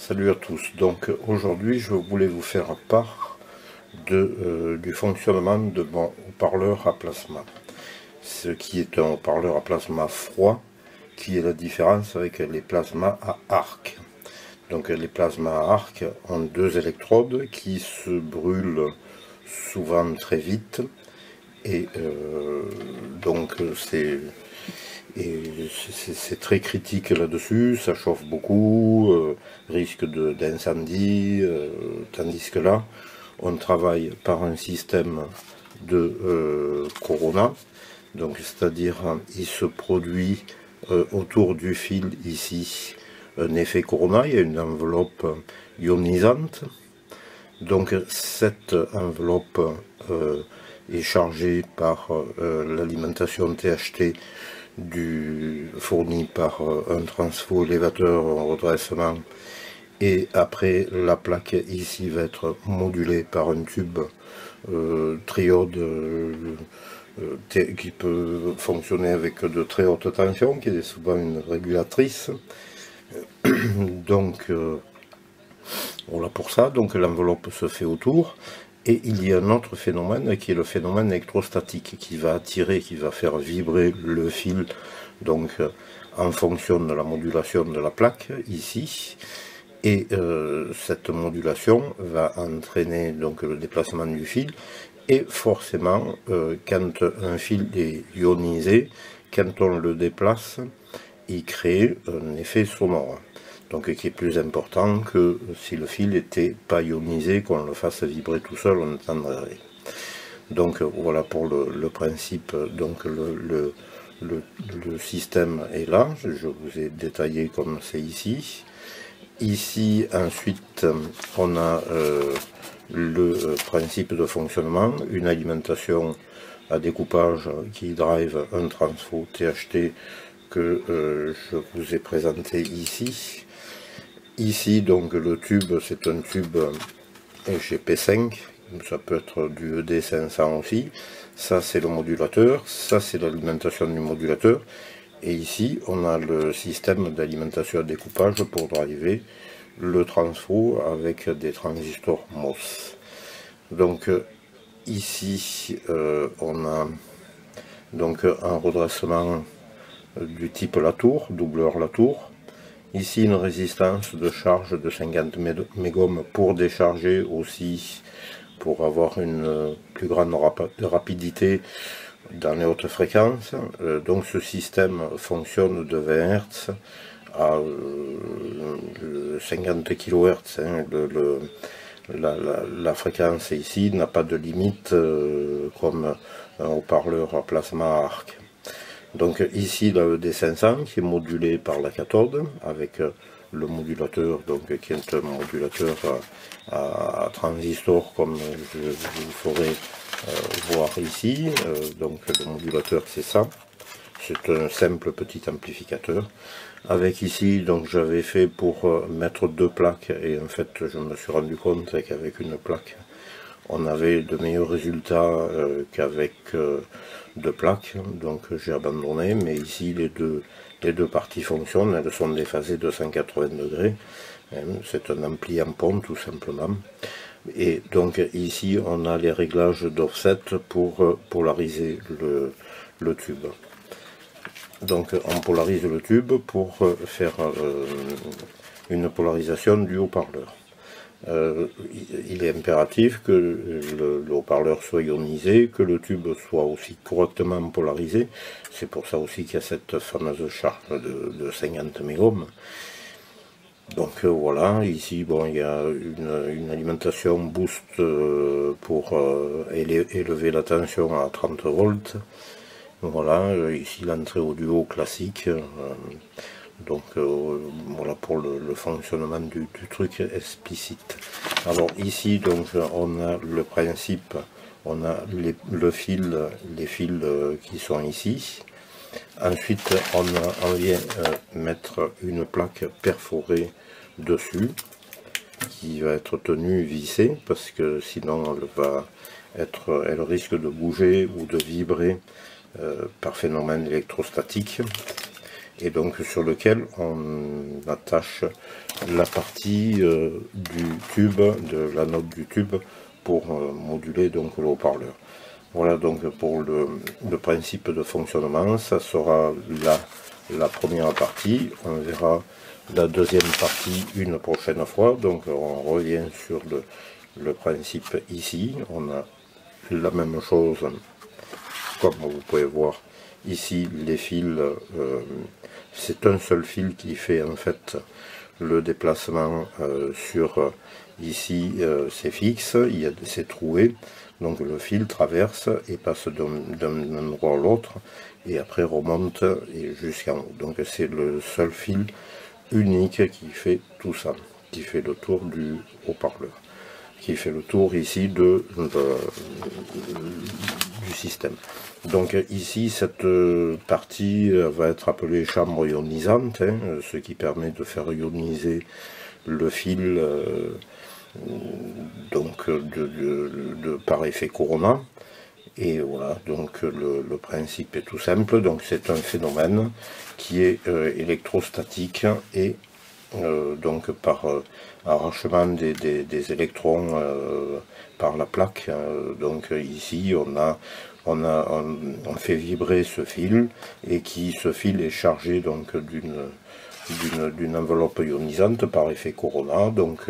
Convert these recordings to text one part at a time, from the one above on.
Salut à tous, donc aujourd'hui je voulais vous faire part du fonctionnement de mon haut-parleur à plasma. Ce qui est un haut-parleur à plasma froid, qui est la différence avec les plasmas à arc. Donc les plasmas à arc ont deux électrodes qui se brûlent souvent très vite et donc c'est très critique là-dessus, ça chauffe beaucoup, risque d'incendie, tandis que là, on travaille par un système de Corona, donc c'est-à-dire il se produit autour du fil ici un effet Corona, il y a une enveloppe ionisante, donc cette enveloppe est chargée par l'alimentation THT fourni par un transfo élévateur en redressement, et après la plaque ici va être modulée par un tube triode qui peut fonctionner avec de très haute tension, qui est souvent une régulatrice. Donc voilà pour ça, donc l'enveloppe se fait autour. Et il y a un autre phénomène qui est le phénomène électrostatique qui va attirer, qui va faire vibrer le fil, donc en fonction de la modulation de la plaque ici. Et cette modulation va entraîner donc le déplacement du fil. Et forcément, quand un fil est ionisé, quand on le déplace, il crée un effet sonore. Donc qui est plus important que si le fil n'était pas ionisé, qu'on le fasse vibrer tout seul, on entendrait. Donc voilà pour le principe. Donc le système est là, je vous ai détaillé comme c'est ici. Ici ensuite on a le principe de fonctionnement, une alimentation à découpage qui drive un transfo THT que je vous ai présenté ici. Ici, donc, le tube, c'est un tube GP5, ça peut être du ED500 aussi. Ça, c'est le modulateur, ça, c'est l'alimentation du modulateur. Et ici, on a le système d'alimentation à découpage pour driver le transfo avec des transistors MOS. Donc, ici, on a donc un redressement du type Latour, doubleur Latour. Ici, une résistance de charge de 50 mégohm pour décharger aussi, pour avoir une plus grande rapidité dans les hautes fréquences. Donc ce système fonctionne de 20 Hz à 50 kHz. Hein. La fréquence ici n'a pas de limite comme un haut-parleur à plasma à arc. Donc ici le ED500 qui est modulé par la cathode avec le modulateur, donc qui est un modulateur à transistor comme je vous ferai voir ici. Donc le modulateur c'est ça, c'est un simple petit amplificateur. Avec ici, donc j'avais fait pour mettre deux plaques et en fait je me suis rendu compte qu'avec une plaque on avait de meilleurs résultats qu'avec deux plaques, donc j'ai abandonné, mais ici les deux parties fonctionnent, elles sont déphasées de 180 degrés, c'est un ampli en pont tout simplement, et donc ici on a les réglages d'offset pour polariser le tube. Donc on polarise le tube pour faire une polarisation du haut-parleur. Il est impératif que le haut-parleur soit ionisé, que le tube soit aussi correctement polarisé. C'est pour ça aussi qu'il y a cette fameuse charge de 50 mégohm. Donc voilà, ici bon, il y a une alimentation boost pour élever la tension à 30 volts. Voilà, ici l'entrée audio classique. Donc voilà pour le fonctionnement du truc explicite. Alors ici donc on a le principe, on a les fils qui sont ici. Ensuite on vient mettre une plaque perforée dessus qui va être tenue vissée parce que sinon elle risque de bouger ou de vibrer par phénomène électrostatique. et donc sur lequel on attache la partie du tube, de la note du tube, pour moduler donc le haut-parleur. Voilà donc pour le principe de fonctionnement. Ça sera la première partie. On verra la deuxième partie une prochaine fois. Donc on revient sur le principe ici. On a la même chose, comme vous pouvez voir ici, les fils, c'est un seul fil qui fait en fait le déplacement sur ici, c'est fixe, c'est troué, donc le fil traverse et passe d'un endroit à l'autre et après remonte et jusqu'en haut. Donc c'est le seul fil unique qui fait tout ça, qui fait le tour du haut-parleur, qui fait le tour ici du système. Donc ici, cette partie va être appelée chambre ionisante, hein, ce qui permet de faire ioniser le fil donc par effet Corona. Et voilà, donc le principe est tout simple. Donc c'est un phénomène qui est électrostatique et donc par arrachement des électrons par la plaque. Donc ici on fait vibrer ce fil, et ce fil est chargé donc d'une enveloppe ionisante par effet Corona. Donc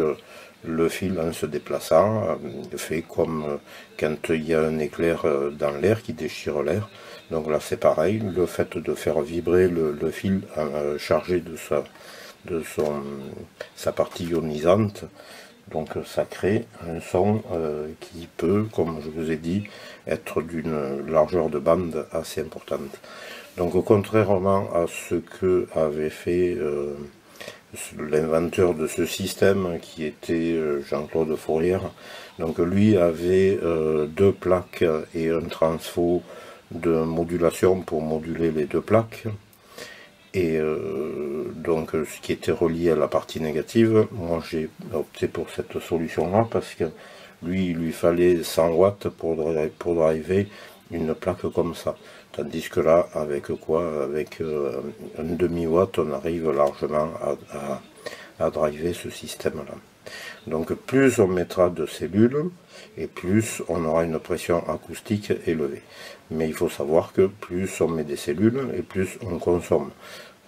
le fil, en se déplaçant, fait comme quand il y a un éclair dans l'air qui déchire l'air. Donc là c'est pareil, le fait de faire vibrer le fil chargé de sa partie ionisante, donc ça crée un son qui peut, comme je vous ai dit, être d'une largeur de bande assez importante. Donc contrairement à ce que avait fait l'inventeur de ce système, qui était Jean-Claude Fourière, donc lui avait deux plaques et un transfo de modulation pour moduler les deux plaques. Et donc ce qui était relié à la partie négative, moi j'ai opté pour cette solution là parce que lui il lui fallait 100 watts pour driver une plaque comme ça, tandis que là avec quoi, avec un demi-watt on arrive largement à driver ce système là. Donc plus on mettra de cellules et plus on aura une pression acoustique élevée. Mais il faut savoir que plus on met des cellules et plus on consomme.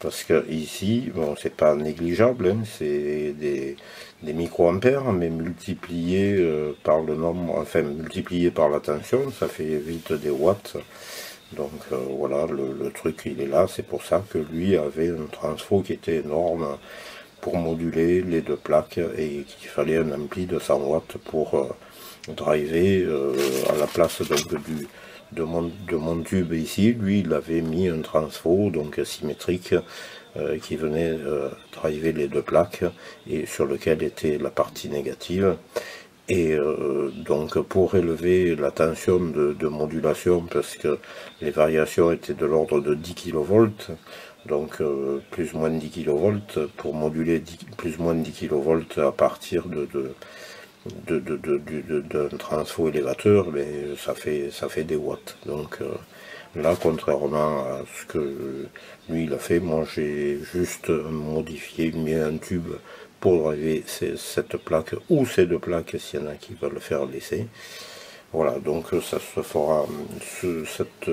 Parce que ici, bon, c'est pas négligeable, hein, c'est des microampères, mais multiplié par le nombre, enfin multiplié par la tension, ça fait vite des watts. Donc voilà, le truc il est là, c'est pour ça que lui avait un transfo qui était énorme pour moduler les deux plaques et qu'il fallait un ampli de 100 watts pour driver à la place donc de mon tube ici. Lui il avait mis un transfo donc symétrique qui venait driver les deux plaques et sur lequel était la partie négative. Et donc pour élever la tension de modulation, parce que les variations étaient de l'ordre de 10 kV, donc plus ou moins 10 kV, pour moduler plus ou moins 10 kV à partir d'un transfo élévateur, mais ça fait des watts. Donc là, contrairement à ce que lui il a fait, moi j'ai juste modifié, mis un tube pour driver cette plaque ou ces deux plaques s'il y en a qui veulent faire l'essai. Voilà, donc ça se fera cette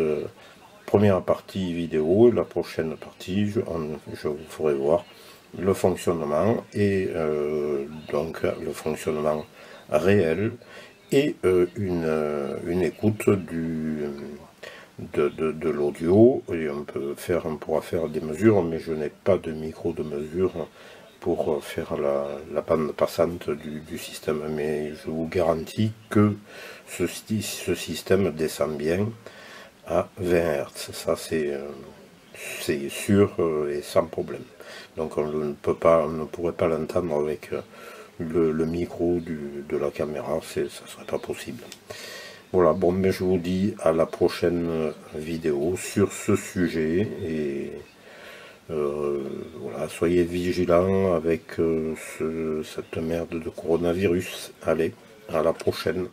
première partie vidéo. La prochaine partie, je vous ferai voir le fonctionnement et donc le fonctionnement réel et une écoute de l'audio, et on pourra faire des mesures, mais je n'ai pas de micro de mesure pour faire la bande passante du système, mais je vous garantis que ce système descend bien à 20 Hz, ça c'est sûr et sans problème. Donc on ne pourrait pas l'entendre avec le micro de la caméra, ça serait pas possible. Voilà, bon, mais je vous dis à la prochaine vidéo sur ce sujet, et voilà, soyez vigilants avec cette merde de coronavirus. Allez, à la prochaine.